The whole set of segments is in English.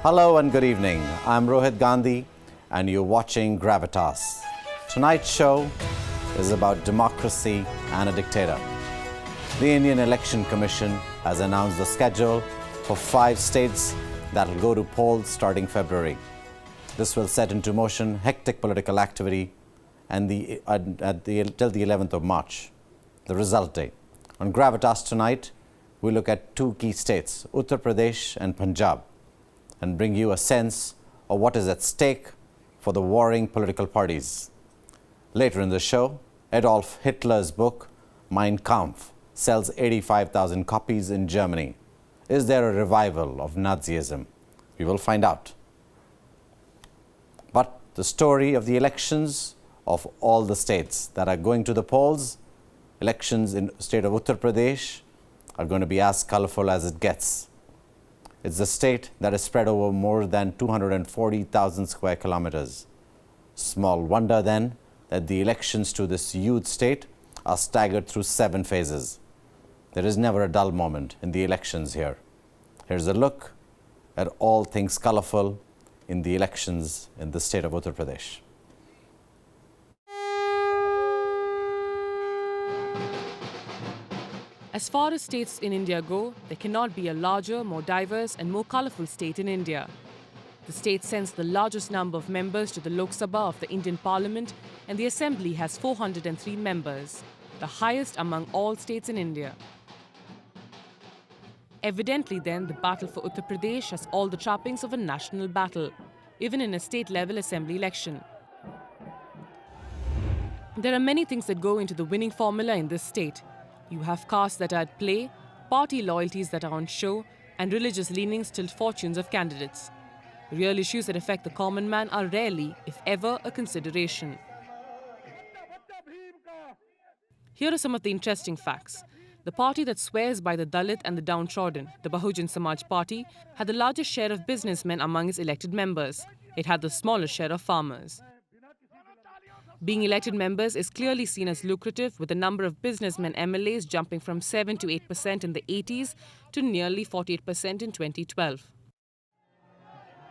Hello and good evening. I'm Rohit Gandhi and you're watching Gravitas. Tonight's show is about democracy and a dictator. The Indian Election Commission has announced the schedule for 5 states that will go to polls starting February. This will set into motion hectic political activity and till the 11th of March, the result day. On Gravitas tonight, we look at 2 key states, Uttar Pradesh and Punjab, and bring you a sense of what is at stake for the warring political parties. Later in the show, Adolf Hitler's book, Mein Kampf, sells 85,000 copies in Germany. Is there a revival of Nazism? We will find out. But the story of the elections of all the states that are going to the polls, elections in the state of Uttar Pradesh, are going to be as colorful as it gets. It's a state that is spread over more than 240,000 square kilometers. Small wonder then that the elections to this huge state are staggered through 7 phases. There is never a dull moment in the elections here. Here's a look at all things colorful in the elections in the state of Uttar Pradesh. As far as states in India go, there cannot be a larger, more diverse and more colourful state in India. The state sends the largest number of members to the Lok Sabha of the Indian Parliament, and the Assembly has 403 members, the highest among all states in India. Evidently then, the battle for Uttar Pradesh has all the trappings of a national battle, even in a state-level assembly election. There are many things that go into the winning formula in this state. You have castes that are at play, party loyalties that are on show, and religious leanings tilt fortunes of candidates. Real issues that affect the common man are rarely, if ever, a consideration. Here are some of the interesting facts. The party that swears by the Dalit and the downtrodden, the Bahujan Samaj Party, had the largest share of businessmen among its elected members. It had the smallest share of farmers. Being elected members is clearly seen as lucrative, with the number of businessmen MLAs jumping from 7 to 8% in the 80s to nearly 48% in 2012.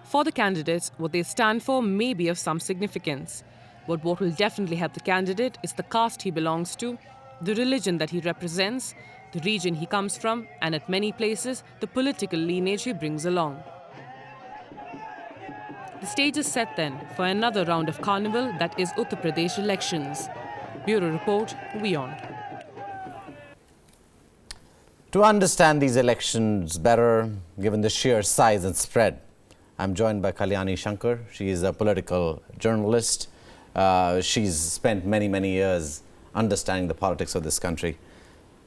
For the candidates, what they stand for may be of some significance. But what will definitely help the candidate is the caste he belongs to, the religion that he represents, the region he comes from, and at many places, the political lineage he brings along. The stage is set then for another round of carnival, that is Uttar Pradesh elections. Bureau Report, WION. To understand these elections better, given the sheer size and spread, I'm joined by Kalyani Shankar. She is a political journalist. She's spent many years understanding the politics of this country.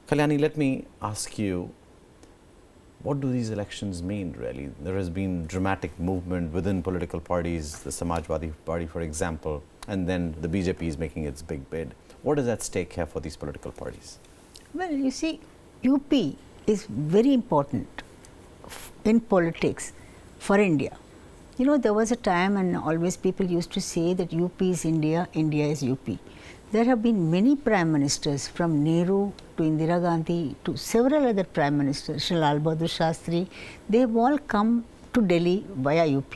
Kalyani, let me ask you, what do these elections mean, really? There has been dramatic movement within political parties, the Samajwadi Party, for example, and then the BJP is making its big bid. What is at stake here for these political parties? Well, you see, UP is very important in politics for India. You know, there was a time and always people used to say that UP is India, India is UP. There have been many prime ministers, from Nehru to Indira Gandhi to several other prime ministers, Lal Bahadur Shastri. They have all come to Delhi via UP.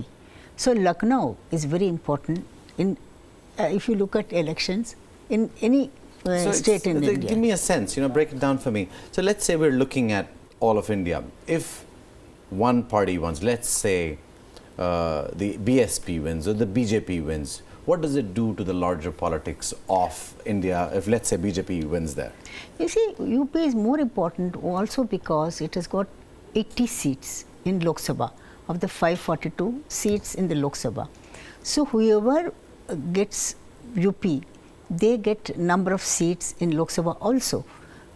So Lucknow is very important in, if you look at elections in any state in India. Give me a sense, break it down for me. So let's say we're looking at all of India. If one party wins, let's say the BSP wins or the BJP wins, what does it do to the larger politics of India if, let's say, BJP wins there? You see, UP is more important also because it has got 80 seats in Lok Sabha of the 542 seats in the Lok Sabha. So whoever gets UP, they get number of seats in Lok Sabha also.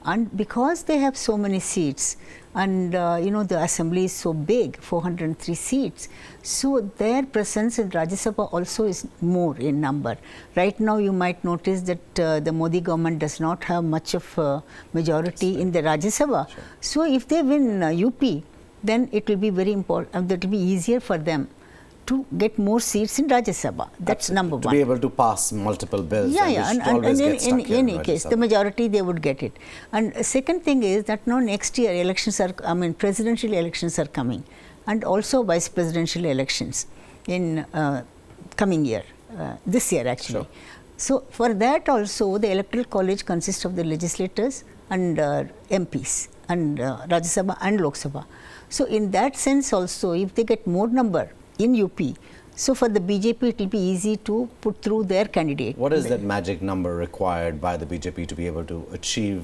And because they have so many seats and the assembly is so big, 403 seats, so their presence in Rajya Sabha also is more in number. Right now you might notice that the Modi government does not have much of a majority in the Rajya Sabha. Sure. So if they win UP, then it will be very important, that will be easier for them to get more seats in Rajya Sabha. That's number one. To be able to pass multiple bills. And in any case, the majority they would get it. And second thing is that now next year elections are, presidential elections are coming. and also vice presidential elections in coming year, this year actually. Sure. So for that also the electoral college consists of the legislators and MPs and Rajya Sabha and Lok Sabha. So in that sense also, if they get more number in UP, so for the BJP it will be easy to put through their candidate. What is that magic number required by the BJP to be able to achieve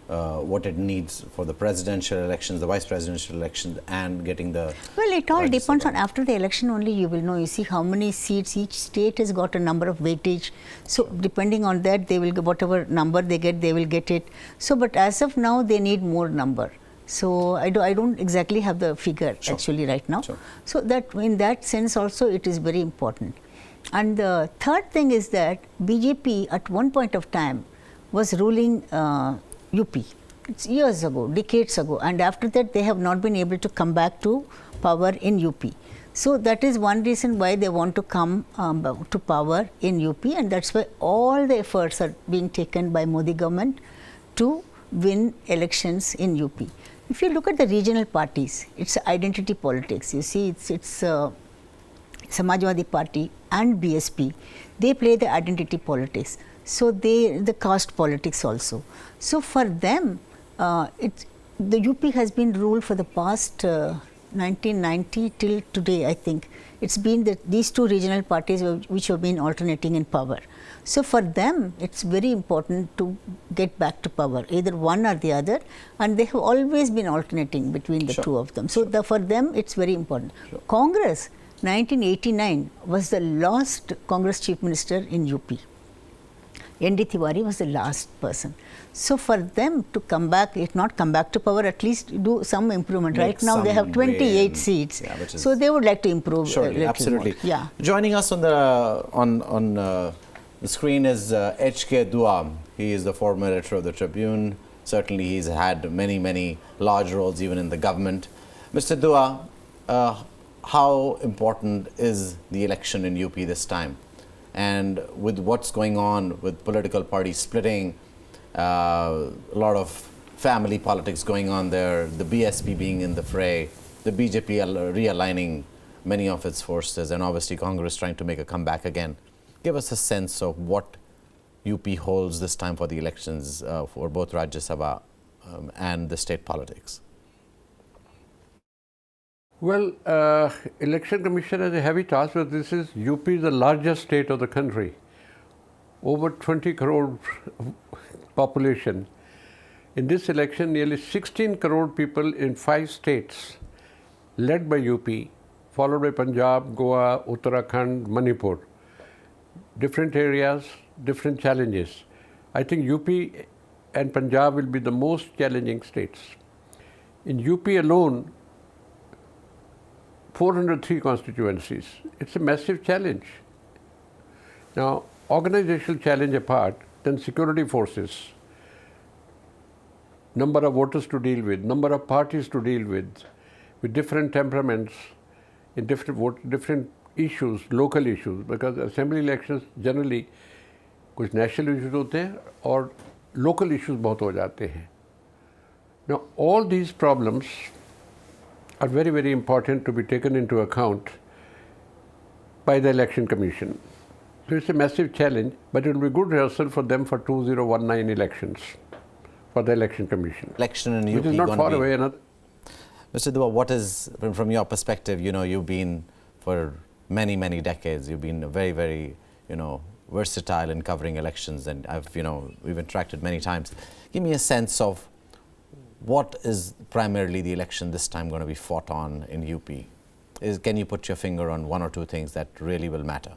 what it needs for the presidential elections, the vice presidential elections, and getting the... Well, it all Rajya depends Sabha? on after the election only you will know. You see how many seats each state has got a number of weightage. So depending on that, they will get whatever number they get, they will get it. So, but as of now, they need more number. So I don't exactly have the figure actually right now. Sure. So that in that sense also it is very important. And the third thing is that BJP at one point of time was ruling UP. It's years ago, decades ago, and after that they have not been able to come back to power in UP. So that is one reason why they want to come to power in UP, and that's why all the efforts are being taken by Modi government to win elections in UP. If you look at the regional parties, it's identity politics. You see, it's Samajwadi Party and BSP, they play the identity politics. So the caste politics also. So for them, the UP has been ruled for the past 1990 till today, I think. It's been these two regional parties which have been alternating in power. So for them, it's very important to get back to power, either one or the other, and they have always been alternating between the two of them. So for them, it's very important. Congress, 1989 was the last Congress chief minister in UP. N.D. Tiwari was the last person. So for them to come back, if not come back to power, at least do some improvement. Right now they have 28 seats, so they would like to improve. Surely, absolutely. More. Yeah. Joining us on the screen is H.K. Dua. He is the former editor of the Tribune. Certainly, he's had many large roles even in the government. Mr. Dua, how important is the election in UP this time? And with what's going on with political parties splitting, a lot of family politics going on there, the BSP being in the fray, the BJP realigning many of its forces, and obviously Congress trying to make a comeback again. Give us a sense of what UP holds this time for the elections for both Rajya Sabha and the state politics. Well, Election Commission has a heavy task, but this is UP is the largest state of the country. Over 20 crore population. In this election, nearly 16 crore people in 5 states, led by UP, followed by Punjab, Goa, Uttarakhand, Manipur. Different areas, different challenges. I think UP and Punjab will be the most challenging states. In UP alone, 403 constituencies. It's a massive challenge. Now, organizational challenge apart, then security forces, number of voters to deal with, number of parties to deal with different temperaments, in different issues, local issues, because assembly elections generally कुछ national issues होते हैं और local issues बहुत हो जाते हैं. Now, all these problems are very important to be taken into account by the Election Commission. So it's a massive challenge, but it will be good rehearsal for them for 2019 elections for the Election Commission. Election in UP which is not far away. Mr. Dua, what is, from your perspective, you've been for many decades, you've been very, versatile in covering elections, and we've interacted many times. Give me a sense of what is primarily the election this time going to be fought on in UP? Can you put your finger on one or two things that really will matter?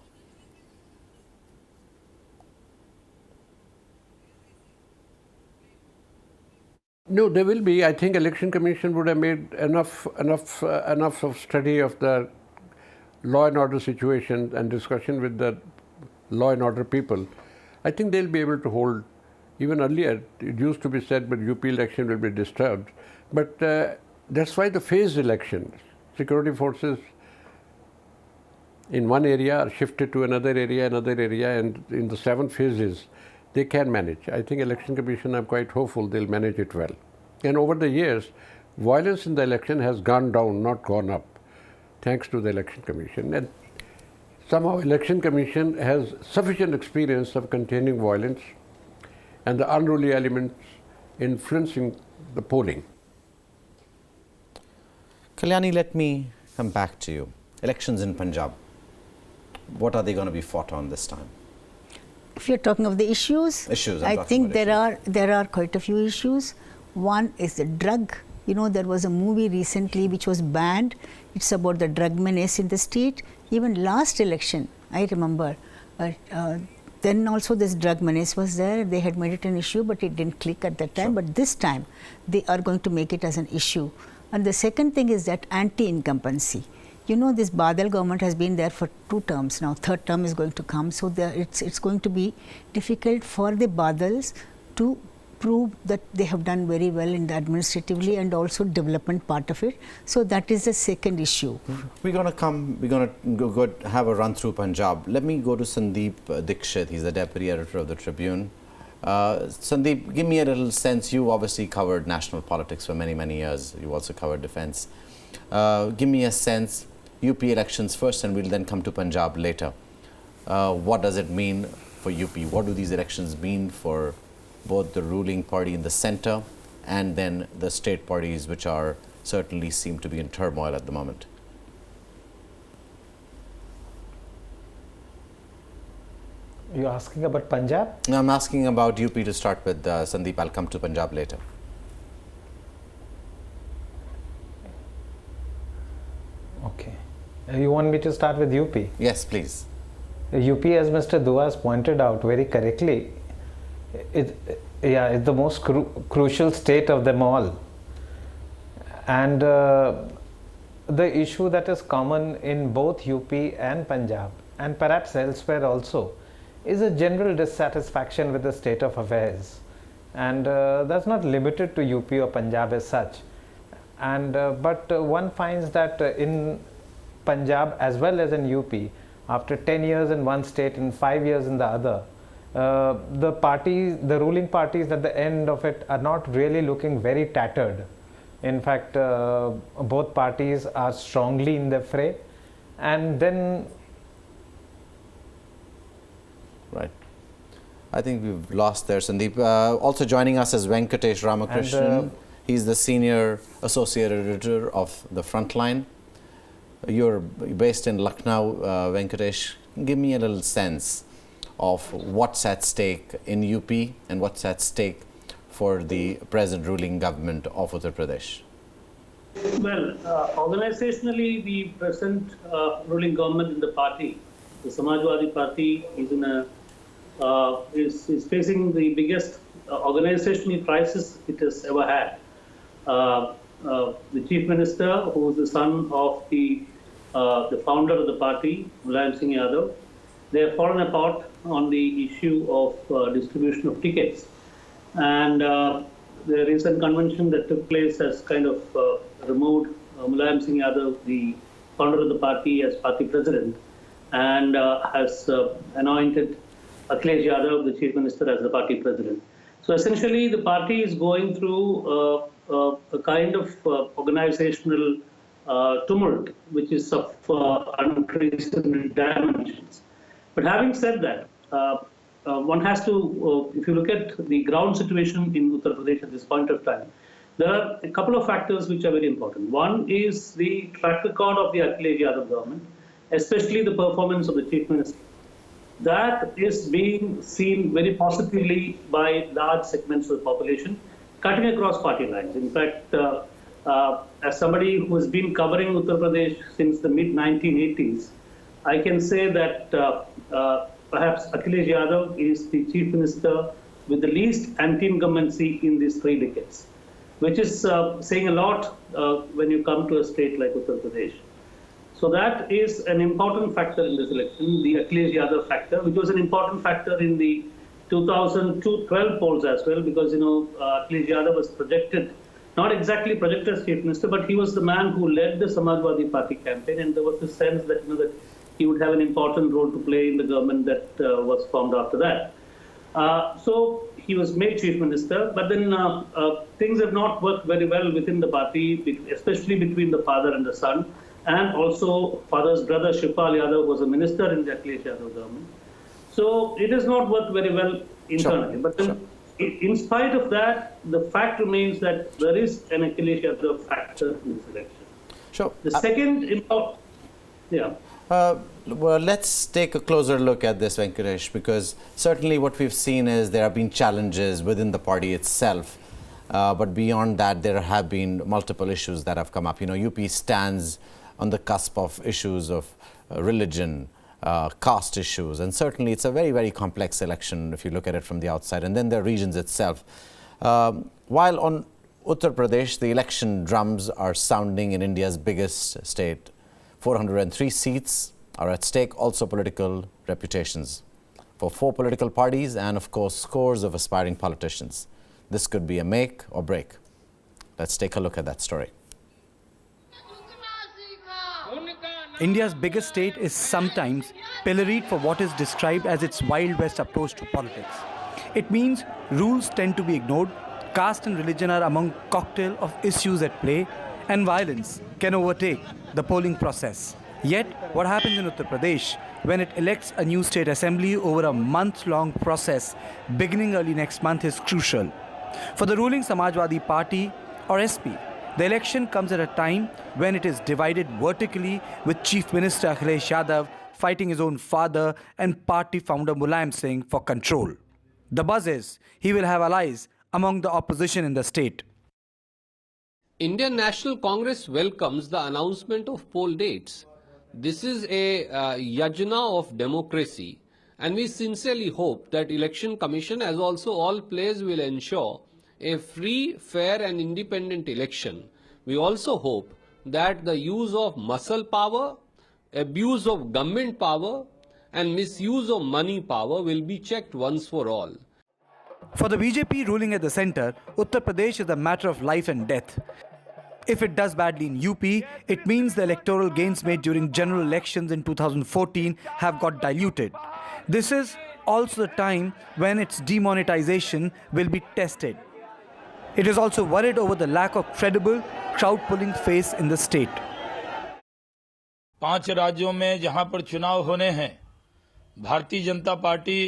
No, there will be. I think Election Commission would have made enough of study of the law and order situation and discussion with the law and order people. I think they'll be able to hold. Even earlier, it used to be said, but UP election will be disturbed. But that's why the phased election, security forces in one area are shifted to another area, and in the 7 phases, they can manage. I think Election Commission, I'm quite hopeful they'll manage it well. And over the years, violence in the election has gone down, not gone up. thanks to the Election Commission. And somehow Election Commission has sufficient experience of containing violence and the unruly elements influencing the polling. Kalyani, let me come back to you. Elections in Punjab, what are they going to be fought on this time? If you're talking of the issues, I think there are quite a few issues. One is the drug. You know, there was a movie recently which was banned. It's about the drug menace in the state. Even last election, I remember, then also this drug menace was there. They had made it an issue, but it didn't click at that time. Sure. But this time, they are going to make it as an issue. And the second thing is that anti-incumbency. You know, this Badal government has been there for 2 terms now. 3rd term is going to come. So it's going to be difficult for the Badals to prove that they have done very well in the administratively and also development part of it. So that is the second issue. We're going to go have a run through Punjab. Let me go to Sandeep Dikshit. He's the deputy editor of the Tribune. Sandeep, give me a little sense. You obviously covered national politics for many, many years. You also covered defense. Give me a sense. UP elections first, and we'll then come to Punjab later. What does it mean for UP? What do these elections mean for both the ruling party in the center and then the state parties, which are certainly seem to be in turmoil at the moment? You're asking about Punjab? No, I'm asking about UP to start with. Sandeep, I'll come to Punjab later. Okay. You want me to start with UP? Yes, please. UP, as Mr. Dua has pointed out very correctly, it's the most crucial state of them all. And the issue that is common in both UP and Punjab, and perhaps elsewhere also, is a general dissatisfaction with the state of affairs. And that's not limited to UP or Punjab as such. And but one finds that in Punjab as well as in UP, after 10 years in one state and 5 years in the other, the ruling parties at the end of it are not really looking very tattered. In fact, both parties are strongly in the fray. And then... Right. I think we've lost there, Sandeep. Also joining us is Venkatesh Ramakrishnan. He's the senior associate editor of The Frontline. You're based in Lucknow, Venkatesh. Give me a little sense of what's at stake in UP and what's at stake for the present ruling government of Uttar Pradesh. Well, organizationally, the present ruling government in the party, the Samajwadi Party, is in a is facing the biggest organizational crisis it has ever had. The chief minister, who is the son of the founder of the party, Mulayam Singh Yadav, they have fallen apart on the issue of distribution of tickets. And the recent convention that took place has kind of removed Mulayam Singh Yadav, the founder of the party, as party president, and has anointed Akhilesh Yadav, the chief minister, as the party president. So essentially, the party is going through a kind of organizational tumult, which is of unprecedented dimensions. But having said that, one has to, if you look at the ground situation in Uttar Pradesh at this point of time, there are a couple of factors which are very important. One is the track record of the Akhilesh Yadav government, especially the performance of the chief minister. That is being seen very positively by large segments of the population, cutting across party lines. In fact, as somebody who has been covering Uttar Pradesh since the mid-1980s, I can say that perhaps Akhilesh Yadav is the chief minister with the least anti-incumbency in these 3 decades, which is saying a lot when you come to a state like Uttar Pradesh. So that is an important factor in this election, the Akhilesh Yadav factor, which was an important factor in the 2012 polls as well, because, you know, Akhilesh Yadav was projected, not exactly projected as chief minister, but he was the man who led the Samajwadi Party campaign, and there was a sense that, you know, that he would have an important role to play in the government that was formed after that. So he was made chief minister, but then things have not worked very well within the party, especially between the father and the son. and also father's brother Shipal Yadav was a minister in the Akhilesh Yadav government. So it has not worked very well internally. Sure. But then, in spite of that, the fact remains that there is an Akhilesh Yadav factor in this election. Sure. The second, yeah. Well, let's take a closer look at this, Venkatesh, because certainly what we've seen is there have been challenges within the party itself. But beyond that, there have been multiple issues that have come up. You know, UP stands on the cusp of issues of religion, caste issues, and certainly it's a very, very complex election if you look at it from the outside. And then the regions itself. While on Uttar Pradesh, the election drums are sounding in India's biggest state. 403 seats are at stake, also political reputations for 4 political parties and, of course, scores of aspiring politicians. This could be a make or break. Let's take a look at that story. India's biggest state is sometimes pilloried for what is described as its Wild West approach to politics. It means rules tend to be ignored, caste and religion are among cocktail of issues at play, and violence can overtake the polling process. Yet, what happens in Uttar Pradesh when it elects a new state assembly over a month-long process beginning early next month is crucial. For the ruling Samajwadi Party, or SP, the election comes at a time when it is divided vertically, with Chief Minister Akhilesh Yadav fighting his own father and party founder Mulayam Singh for control. The buzz is he will have allies among the opposition in the state. Indian National Congress welcomes the announcement of poll dates. This is a yajna of democracy, and we sincerely hope that Election Commission, as also all players, will ensure a free, fair and independent election. We also hope that the use of muscle power, abuse of government power and misuse of money power will be checked once for all. For the BJP ruling at the centre, Uttar Pradesh is a matter of life and death. If it does badly in UP, it means the electoral gains made during general elections in 2014 have got diluted. This is also the time when its demonetization will be tested. It is also worried over the lack of credible crowd-pulling face in the state. 5 राज्यों में जहां पर चुनाव होने हैं, Bharatiya Janata party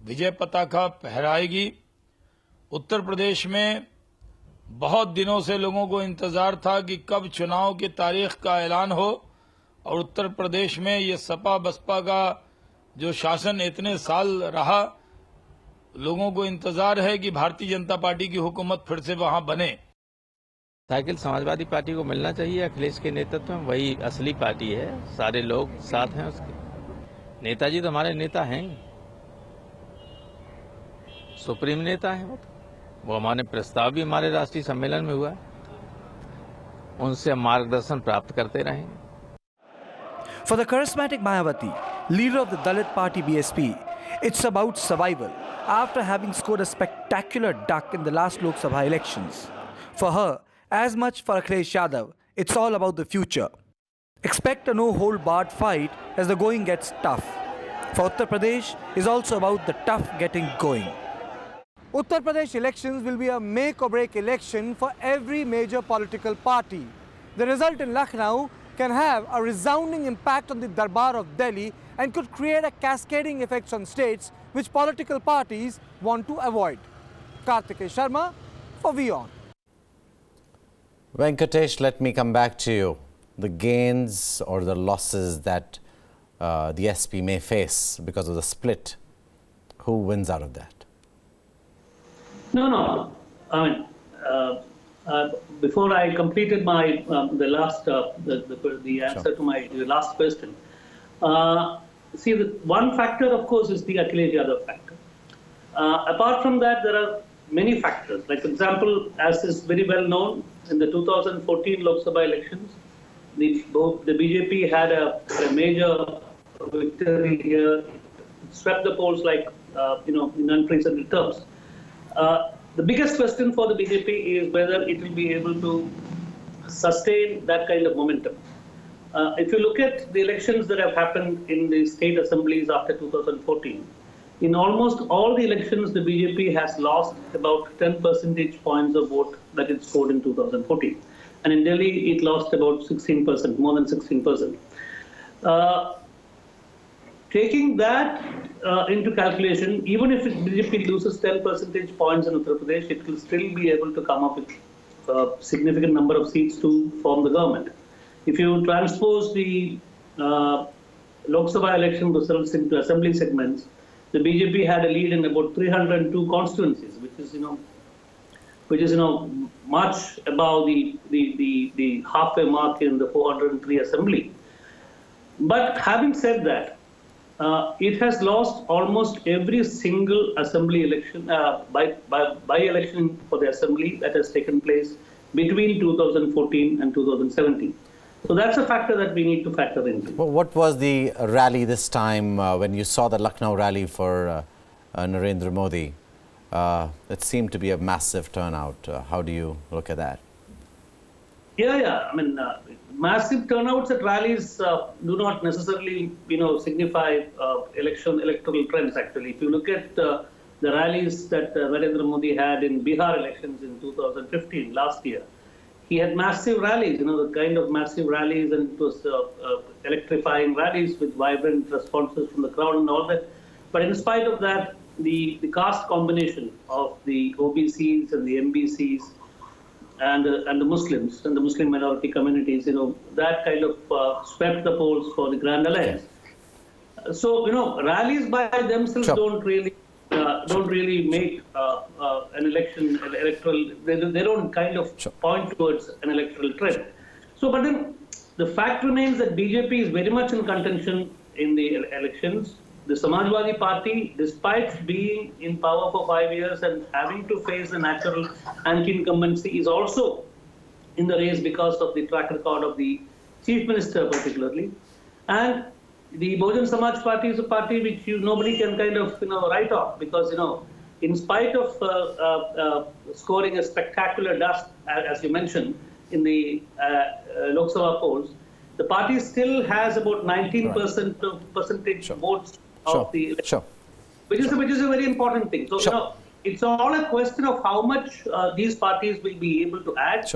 विजय पताका फहराएगी। उत्तर प्रदेश में बहुत दिनों से लोगों को इंतजार था कि कब चुनाव की तारीख का ऐलान हो, और उत्तर प्रदेश में ये सपा बसपा का जो शासन इतने साल रहा, लोगों को इंतजार है कि भारतीय जनता पार्टी की हुकूमत फिर से वहां बने। साइकिल समाजवादी पार्टी को मिलना चाहिए। अखिलेश के नेतृत्व में वही असली पार्टी है, सारे लोग साथ हैं उसके। नेताजी तो हमारे नेता हैं, सुप्रीम नेता हैं। वो हमारे प्रस्ताव भी हमारे राष्ट्रीय सम्मेलन में हुआ है, उनसे हम मार्गदर्शन प्राप्त करते रहेंगे। For the charismatic Mayawati, leader of the Dalit party BSP, it's about survival after having scored a spectacular duck in the last Lok Sabha elections. For her, as much for Akhilesh Yadav, it's all about the future. Expect a no-hold-barred fight as the going gets tough. For Uttar Pradesh is also about the tough getting going. Uttar Pradesh elections will be a make-or-break election for every major political party. The result in Lucknow can have a resounding impact on the Darbar of Delhi and could create a cascading effects on states which political parties want to avoid. Kartikeya Sharma for WION. Venkatesh, let me come back to you. The gains or the losses that the SP may face because of the split, who wins out of that? No. I mean, before I completed my the answer to my last question, see, the one factor, of course, is the Akhilesh Yadav factor. Apart from that, there are many factors. Like, for example, as is very well known, in the 2014 Lok Sabha elections, the BJP had a major victory here. It swept the polls like in unprecedented terms. The biggest question for the BJP is whether it will be able to sustain that kind of momentum. If you look at the elections that have happened in the state assemblies after 2014, in almost all the elections, the BJP has lost about 10 percentage points of vote that it scored in 2014. and in Delhi it lost about 16%, more than 16%. Taking that into calculation, even if BJP loses 10 percentage points in Uttar Pradesh, it will still be able to come up with a significant number of seats to form the government. If you transpose the Lok Sabha election results into assembly segments, the BJP had a lead in about 302 constituencies, which is much above the halfway mark in the 403 assembly. But having said that, it has lost almost every single assembly election, by election for the assembly that has taken place between 2014 and 2017. So that's a factor that we need to factor in. Well, what was the rally this time when you saw the Lucknow rally for Narendra Modi? It seemed to be a massive turnout. How do you look at that? Yeah. I mean, massive turnouts at rallies do not necessarily, signify electoral trends. Actually, if you look at the rallies that Narendra Modi had in Bihar elections in 2015, last year, he had massive rallies. The kind of massive rallies, and it was electrifying rallies with vibrant responses from the crowd and all that. But in spite of that, the caste combination of the OBCs and the MBCs and the Muslims and the Muslim minority communities, that kind of swept the polls for the Grand Alliance. Okay. So, rallies by themselves don't really make an electoral. They don't kind of point towards an electoral trend. So, but then the fact remains that BJP is very much in contention in the elections. The Samajwadi Party, despite being in power for 5 years and having to face the natural anti-incumbency, is also in the race because of the track record of the Chief Minister particularly. And the Bahujan Samaj Party is a party which nobody can kind of write off, because in spite of scoring a spectacular dust, as you mentioned, in the Lok Sabha polls, the party still has about 19% of percentage votes of the election, which is a very important thing. So it's all a question of how much these parties will be able to add,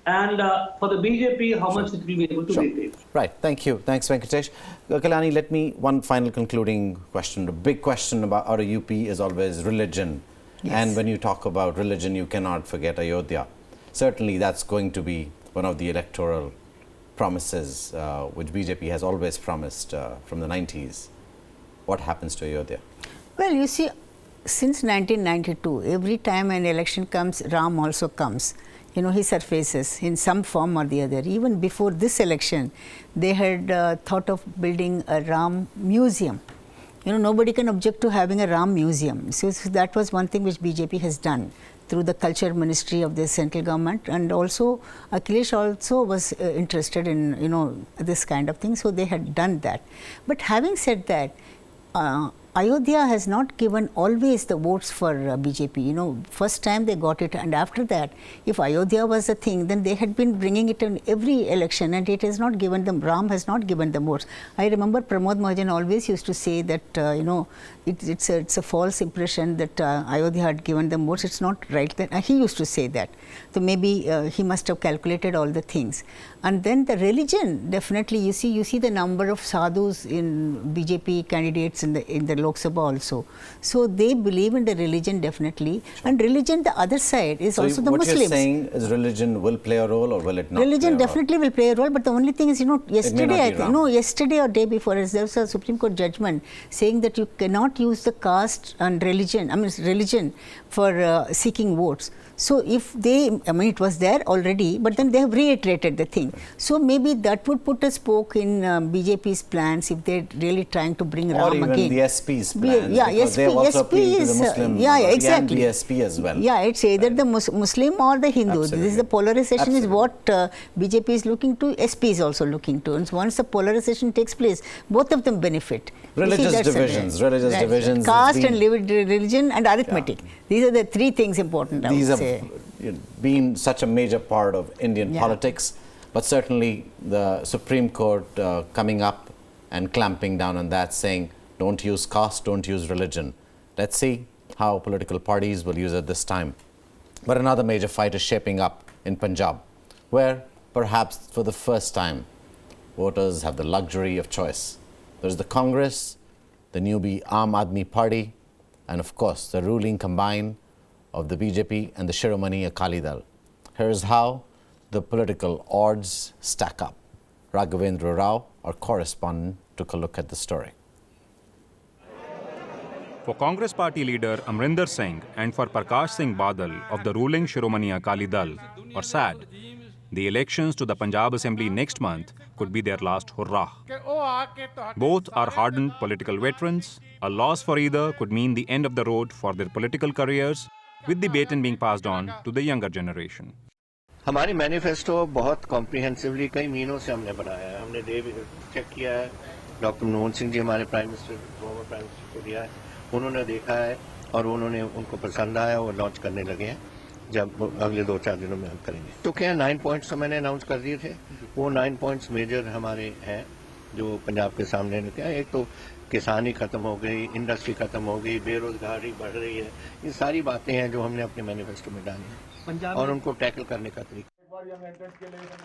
and for the BJP, how much it will be able to retain. Right. Thank you. Thanks, Venkatesh. Kalyani, one final concluding question. The big question about out of UP is always religion. Yes. And when you talk about religion, you cannot forget Ayodhya. Certainly, that's going to be one of the electoral promises which BJP has always promised from the 90s. What happens to Ayodhya? Well, you see, since 1992, every time an election comes, Ram also comes. He surfaces in some form or the other. Even before this election, they had thought of building a Ram museum. Nobody can object to having a Ram museum. So that was one thing which BJP has done through the culture ministry of the central government, and also Akhilesh also was interested in this kind of thing. So they had done that. But having said that, Ayodhya has not given always the votes for BJP. First time they got it, and after that, if Ayodhya was a thing, then they had been bringing it in every election, and it has not given them, Ram has not given them votes. I remember Pramod Mahajan always used to say that, it's a false impression that Ayodhya had given them votes. It's not right. He used to say that. So maybe he must have calculated all the things. And then the religion, definitely, you see the number of sadhus in BJP candidates in the Lok Sabha also. So they believe in the religion, definitely. And religion, the other side, is also the Muslims. What you're saying is religion will play a role, or will it not? Religion definitely will play a role, but the only thing is, yesterday or day before, there was a Supreme Court judgment saying that you cannot use the caste and religion for seeking votes. So if they, it was there already, but then they have reiterated the thing. So maybe that would put a spoke in BJP's plans if they're really trying to bring Ram again. Or even the SP's plans, because they have also appealed to the Muslim exactly. and the SP as well. Yeah, it's either the Muslim or the Hindu. Absolutely. This is the polarization is what BJP is looking to, SP is also looking to. And once the polarization takes place, both of them benefit. Religious divisions. Caste and religion and arithmetic. These are the three things important, I would say. Been such a major part of Indian politics, but certainly the Supreme Court coming up and clamping down on that, saying don't use caste, don't use religion. Let's see how political parties will use it this time. But another major fight is shaping up in Punjab. where perhaps for the first time voters have the luxury of choice. There's the Congress, the newbie Aam Aadmi Party, and of course the ruling combine of the BJP and the Shiromani Akali Dal. Here's how the political odds stack up. Raghavendra Rao, our correspondent, took a look at the story. For Congress party leader Amrinder Singh and for Prakash Singh Badal of the ruling Shiromani Akali Dal, or SAD, the elections to the Punjab Assembly next month could be their last hurrah. Both are hardened political veterans. A loss for either could mean the end of the road for their political careers, with the baton being passed on to the younger generation. हमारी manifesto बहुत comprehensively कई महीनों से हमने बनाया है, हमने check किया है, डॉक्टर मनमोहन सिंह जी हमारे prime minister former prime minister को दिया है, उन्होंने देखा है और उन्होंने उनको पसंद आया और लॉन्च करने लगे हैं, जब अगले 2-4 दिनों में हम करेंगे। तो क्या 9 पॉइंट्स तो मैंने अनाउंस कर दिए थे, वो 9 पॉइंट्स मेजर हमारे हैं जो पंजाब के सामने रखे हैं। एक तो किसानी खत्म हो गई, इंडस्ट्री खत्म हो गई, बेरोजगारी बढ़ रही है, ये सारी बातें हैं जो हमने अपने मैनिफेस्टो में डाली हैं और उनको टैकल करने का तरीका।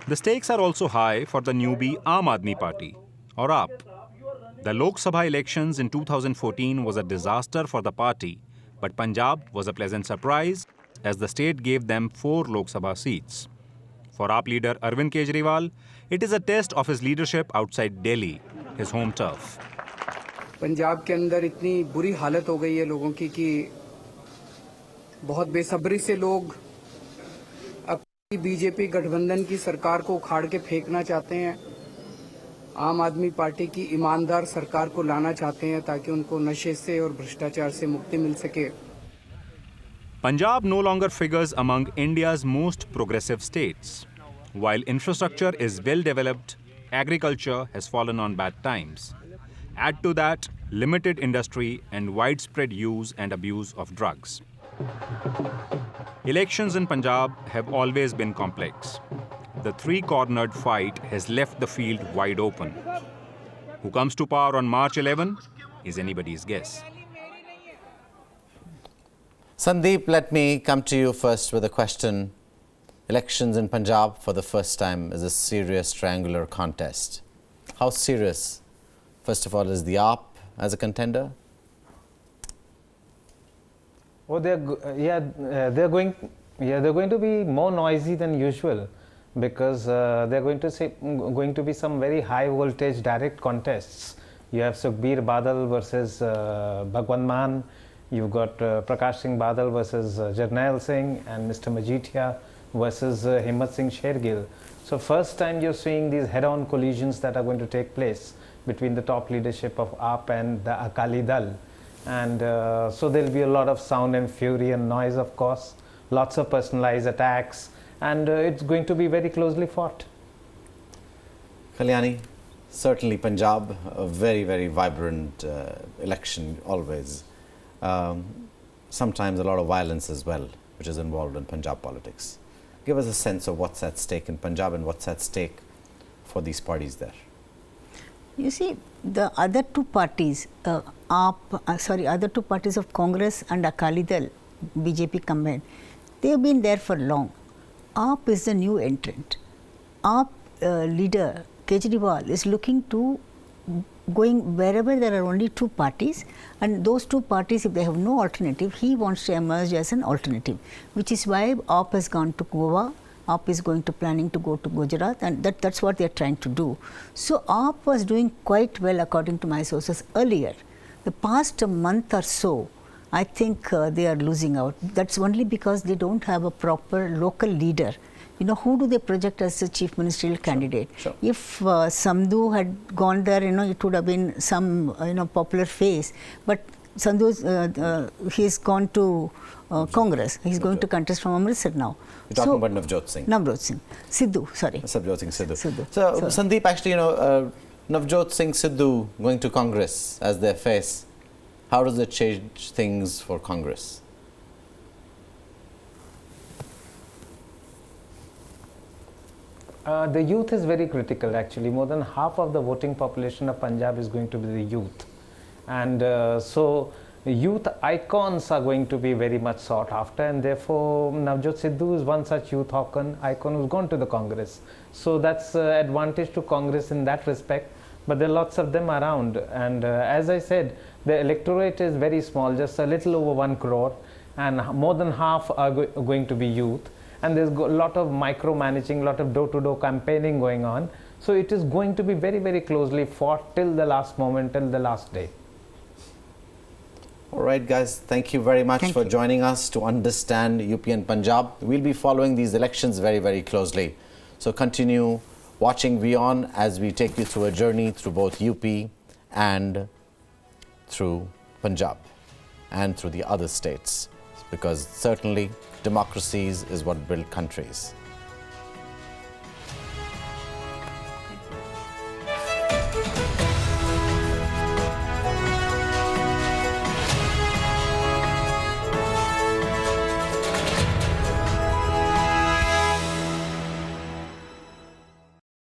The stakes are also high for the newbie Aam Aadmi Party, or AAP. The Lok Sabha elections in 2014 was a disaster for the party, but Punjab was a pleasant surprise as the state gave them 4 Lok Sabha seats. For AAP leader Arvind Kejriwal, it is a test of his leadership outside Delhi, his home turf. Punjab के अंदर इतनी बुरी हालत हो गई है लोगों की कि बहुत बेसब्री से लोग अपनी बीजेपी गठबंधन की सरकार को उखाड़ के फेंकना चाहते हैं, आम आदमी पार्टी की ईमानदार सरकार को लाना चाहते हैं ताकि उनको नशे से और भ्रष्टाचार से मुक्ति मिल सके। Punjab no longer figures among India's most progressive states. While infrastructure is well developed, agriculture has fallen on bad times. Add to that limited industry and widespread use and abuse of drugs. Elections in Punjab have always been complex. The three-cornered fight has left the field wide open. Who comes to power on March 11 is anybody's guess. Sandeep, let me come to you first with a question. Elections in Punjab for the first time is a serious triangular contest. How serious, first of all, is the AAP as a contender? Oh, they're going to be more noisy than usual because they're going to be some very high voltage direct contests. You have Sukhbir Badal versus Bhagwan Maan. You've got Prakash Singh Badal versus Jarnail Singh and Mr. Majithia versus Himmat Singh Shergill. So first time you're seeing these head-on collisions that are going to take place between the top leadership of AAP and the Akali Dal. And so there'll be a lot of sound and fury and noise, of course, lots of personalized attacks, and it's going to be very closely fought. Kalyani, certainly Punjab, a very, very vibrant election always. Sometimes a lot of violence as well, which is involved in Punjab politics. Give us a sense of what's at stake in Punjab and what's at stake for these parties there. You see, the other two parties, other two parties of Congress and Akali Dal, BJP combined, they have been there for long. AAP is the new entrant. AAP leader Kejriwal is looking to going wherever there are only two parties, and those two parties, if they have no alternative, he wants to emerge as an alternative, which is why AAP has gone to Goa. AAP is planning to go to Gujarat, and that's what they are trying to do. So AAP was doing quite well according to my sources earlier. The past month or so, I think they are losing out. That's only because they don't have a proper local leader. You know, who do they project as the chief ministerial candidate? Sure. If Sandhu had gone there, you know, it would have been some, popular face. But Sandhu, he's gone to Congress. He's going to contest from Amritsar now. You're talking about Navjot Singh. Navjot Singh. Sidhu, sorry. Navjot Singh Sidhu. So, Sandeep, actually, Navjot Singh Sidhu going to Congress as their face, how does it change things for Congress? The youth is very critical actually. More than half of the voting population of Punjab is going to be the youth. And so youth icons are going to be very much sought after, and therefore Navjot Sidhu is one such youth icon who's gone to the Congress. So that's advantage to Congress in that respect, but there are lots of them around, and as I said, the electorate is very small, just a little over 1 crore, and more than half are going to be youth, and there's a lot of micromanaging, a lot of door-to-door campaigning going on. So it is going to be very, very closely fought till the last moment, till the last day. All right, guys, thank you very much for joining us to understand UP and Punjab. We'll be following these elections very, very closely. So continue watching WION as we take you through a journey through both UP and through Punjab and through the other states, because certainly democracies is what build countries.